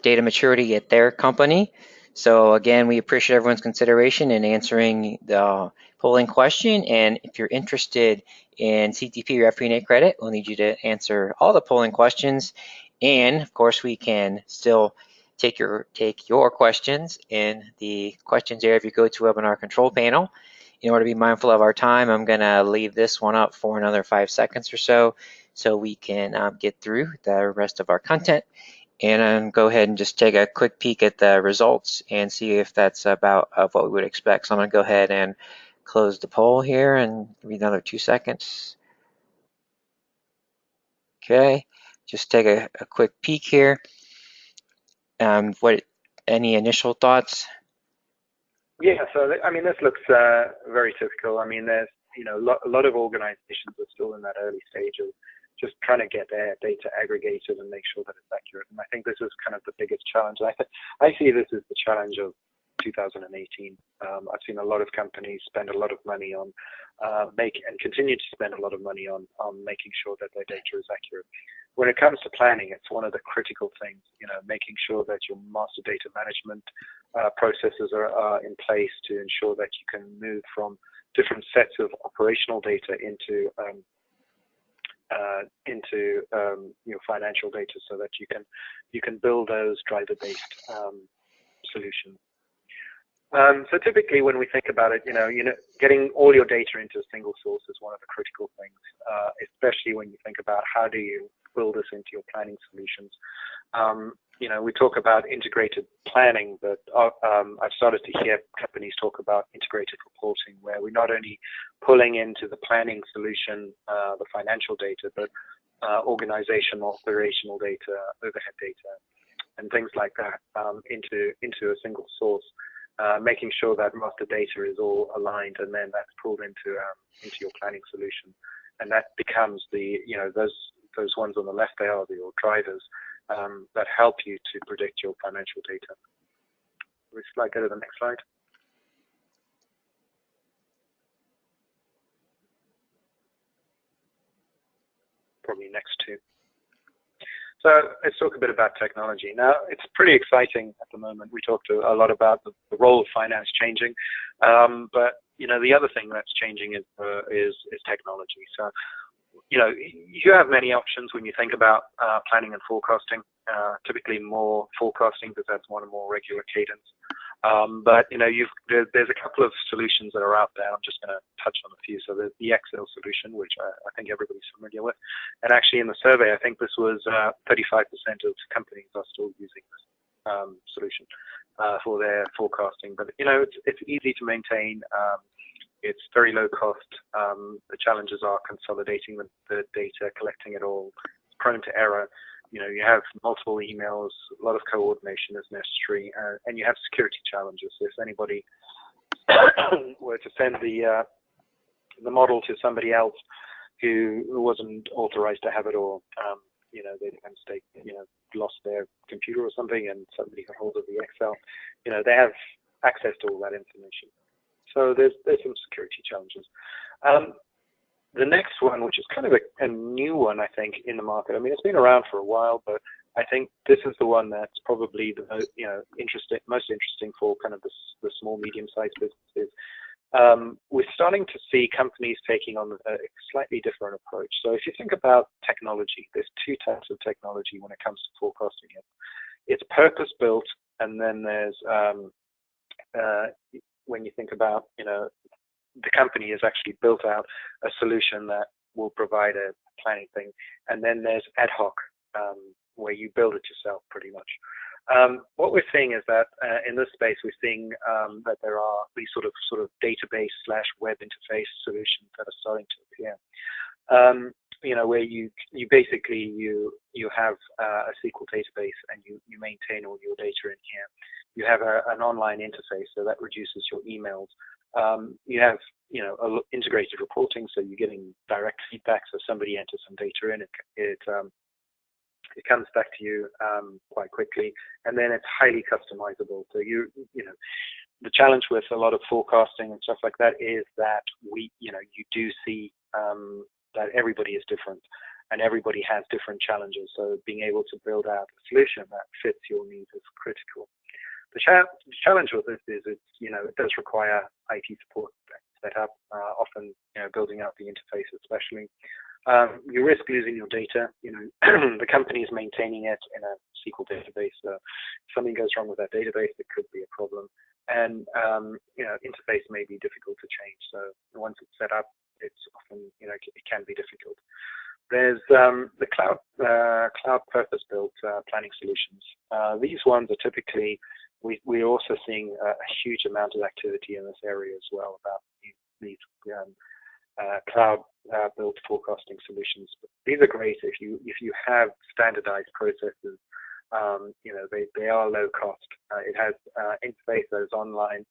data maturity at their company. So again, we appreciate everyone's consideration in answering the polling question. And if you're interested in CTP or FP&A credit, we'll need you to answer all the polling questions. And of course, we can still take your questions in the questions area if you go to webinar control panel. In order to be mindful of our time, I'm going to leave this one up for another 5 seconds or so we can get through the rest of our content. and go ahead and just take a quick peek at the results and see if that's about what we would expect. So I'm going to go ahead and close the poll here and give me another 2 seconds. Okay, just take a quick peek here. Any initial thoughts? Yeah, so I mean, this looks very typical. I mean, there's a lot of organizations are still in that early stage of just trying to get their data aggregated and make sure that it's accurate. And I think this is kind of the biggest challenge. I see this as the challenge of 2018. I've seen a lot of companies spend a lot of money on and continue to spend a lot of money on making sure that their data is accurate. When it comes to planning, it's one of the critical things, making sure that your master data management processes are in place to ensure that you can move from different sets of operational data into your financial data, so that you can build those driver-based solutions. So typically, when we think about it, getting all your data into a single source is one of the critical things, especially when you think about how do you build this into your planning solutions. We talk about integrated planning, but I've started to hear companies talk about integrated reporting, where we're not only pulling into the planning solution the financial data, but organizational, operational data, overhead data, and things like that into a single source. Making sure that master data is all aligned, and then that's pulled into your planning solution, and that becomes those ones on the left. They are your drivers that help you to predict your financial data. Which slide? Go to the next slide. Probably next two. So let's talk a bit about technology. Now, it's pretty exciting at the moment. We talked a lot about the role of finance changing, but the other thing that's changing is technology. So you have many options when you think about planning and forecasting. Typically more forecasting, because that's one more regular cadence. But there's a couple of solutions that are out there. I'm just going to touch on a few. So there's the Excel solution, which I think everybody's familiar with. And actually, in the survey, I think this was 35% of companies are still using this solution for their forecasting. But it's easy to maintain. It's very low cost. The challenges are consolidating the data, collecting it all. It's prone to error. You have multiple emails, a lot of coordination is necessary, and you have security challenges. So if anybody were to send the model to somebody else who wasn't authorized to have it, or they had mistake, lost their computer or something, and somebody got hold of the Excel, they have access to all that information. So there's some security challenges. The next one, which is kind of a new one, I think, in the market. I mean, it's been around for a while, but I think this is the one that's probably the most interesting for kind of the small, medium-sized businesses. We're starting to see companies taking on a slightly different approach. So if you think about technology, there's two types of technology when it comes to forecasting it. It's purpose-built, and then there's when you think about, the company has actually built out a solution that will provide a planning thing. And then there's ad hoc, where you build it yourself pretty much. What we're seeing is that in this space, we're seeing that there are these sort of database/web interface solutions that are starting to appear. Where you basically have a SQL database, and you maintain all your data in here. You have an online interface, so that reduces your emails. You have integrated reporting, so you're getting direct feedback. So somebody enters some data in, it comes back to you quite quickly, and then it's highly customizable. So the challenge with a lot of forecasting and stuff like that is that you do see that everybody is different, and everybody has different challenges. So being able to build out a solution that fits your needs is critical. The challenge with this is it does require IT support set up, often building out the interface especially. You risk losing your data. The company is maintaining it in a SQL database. So if something goes wrong with that database, it could be a problem. And interface may be difficult to change. So once it's set up, it's often it can be difficult. There's the cloud purpose-built planning solutions. These ones are typically, we're also seeing a huge amount of activity in this area as well about these cloud-built forecasting solutions. These are great if you have standardized processes. They are low cost. It has interface that is online,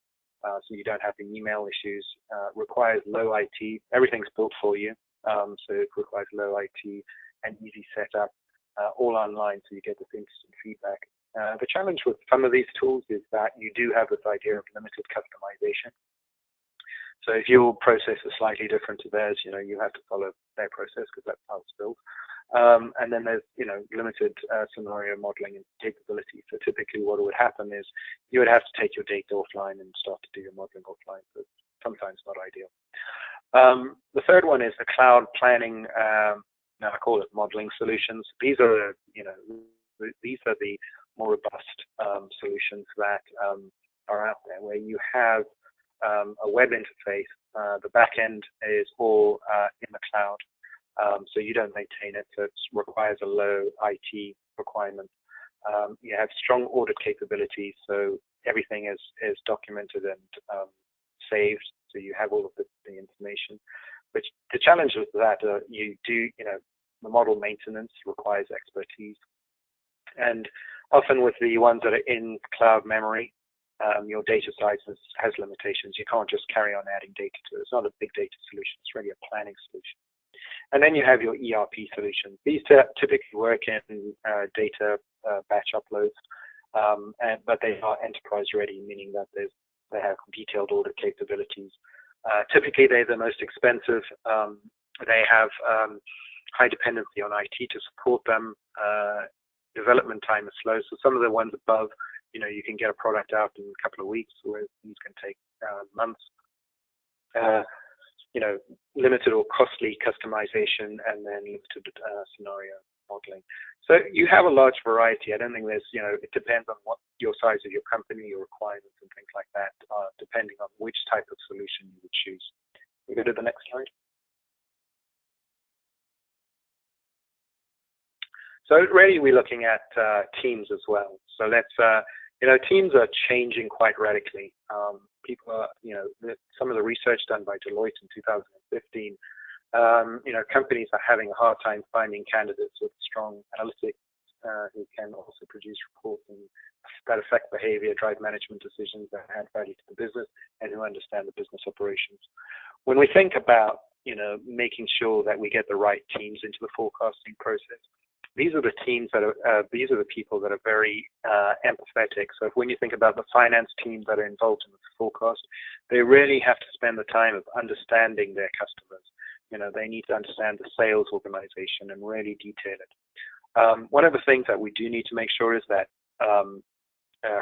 so you don't have the email issues. Requires low IT. Everything's built for you, so it requires low IT and easy setup, all online, so you get this instant feedback. The challenge with some of these tools is that you do have this idea of limited customization. So if your process is slightly different to theirs, you have to follow their process because that's how it's built. And then there's, limited scenario modeling and capability. So typically what would happen is you would have to take your data offline and start to do your modeling offline, but sometimes not ideal. The third one is the cloud planning, now I call it modeling solutions. These are, the more robust solutions that are out there where you have a web interface. The back end is all in the cloud, so you don't maintain it, so it requires a low IT requirement. You have strong audit capabilities, so everything is documented and saved, so you have all of the information. But the challenge with that, the model maintenance requires expertise. And often with the ones that are in cloud memory, your data size has limitations. You can't just carry on adding data to it. It's not a big data solution. It's really a planning solution. And then you have your ERP solutions. These typically work in data batch uploads, but they are enterprise ready, meaning that they have detailed audit capabilities. Typically, they're the most expensive. They have high dependency on IT to support them. Development time is slow. So some of the ones above, you can get a product out in a couple of weeks, whereas these can take months. Limited or costly customization, and then limited scenario modeling. So you have a large variety. I don't think there's, it depends on what your size of your company, your requirements, and things like that, depending on which type of solution you would choose. We go to the next slide. So really, we're looking at teams as well. So let's, teams are changing quite radically. People are, some of the research done by Deloitte in 2015, companies are having a hard time finding candidates with strong analytics who can also produce reports that affect behavior, drive management decisions, that add value to the business, and who understand the business operations. When we think about, making sure that we get the right teams into the forecasting process, these are the teams that are, these are the people that are very empathetic. So when you think about the finance teams that are involved in the forecast, they really have to spend the time of understanding their customers. They need to understand the sales organization and really detail it. One of the things that we do need to make sure is that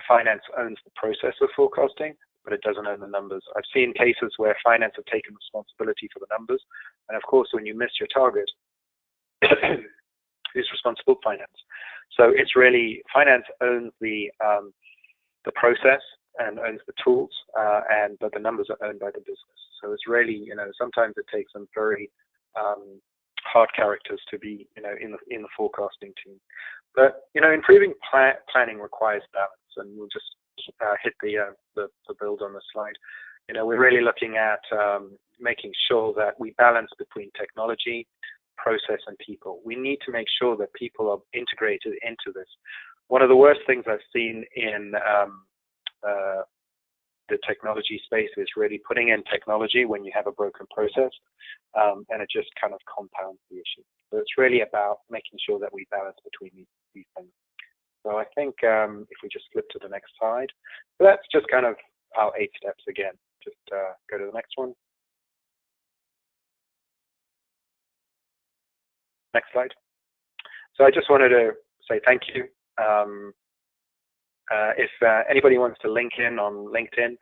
finance owns the process of forecasting, but it doesn't own the numbers. I've seen cases where finance have taken responsibility for the numbers, and of course, when you miss your target, who's responsible? Finance. So it's really finance owns the process and owns the tools, but the numbers are owned by the business. So it's really, sometimes it takes some very hard characters to be, in the forecasting team. But improving planning requires balance, and we'll just hit the build on the slide. We're really looking at making sure that we balance between technology, process, and people. We need to make sure that people are integrated into this. One of the worst things I've seen in the technology space is really putting in technology when you have a broken process, and it just kind of compounds the issue. So it's really about making sure that we balance between these things. So I think if we just flip to the next slide, so that's just kind of our 8 steps again. Just go to the next one. Next slide. So I just wanted to say thank you. If anybody wants to link in on LinkedIn,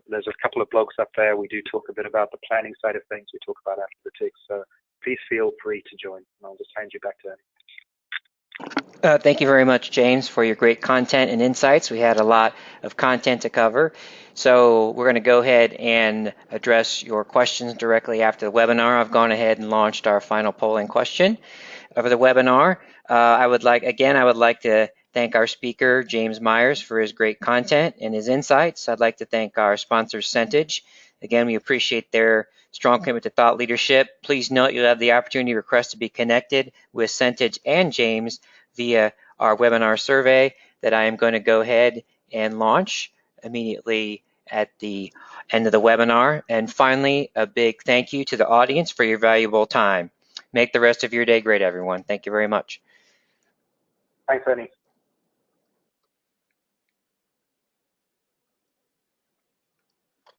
there's a couple of blogs up there. We do talk a bit about the planning side of things. We talk about analytics. So please feel free to join. And I'll just hand you back to Annie. Thank you very much, James, for your great content and insights. We had a lot of content to cover. So we're going to go ahead and address your questions directly after the webinar. I've gone ahead and launched our final polling question of the webinar. I would like to thank our speaker, James Myers, for his great content and his insights. I'd like to thank our sponsor, Centage. Again, we appreciate their strong commitment to thought leadership. Please note you'll have the opportunity to request to be connected with Centage and James via our webinar survey that I am going to go ahead and launch immediately at the end of the webinar. And finally, a big thank you to the audience for your valuable time. Make the rest of your day great, everyone. Thank you very much. Thanks, Ernie.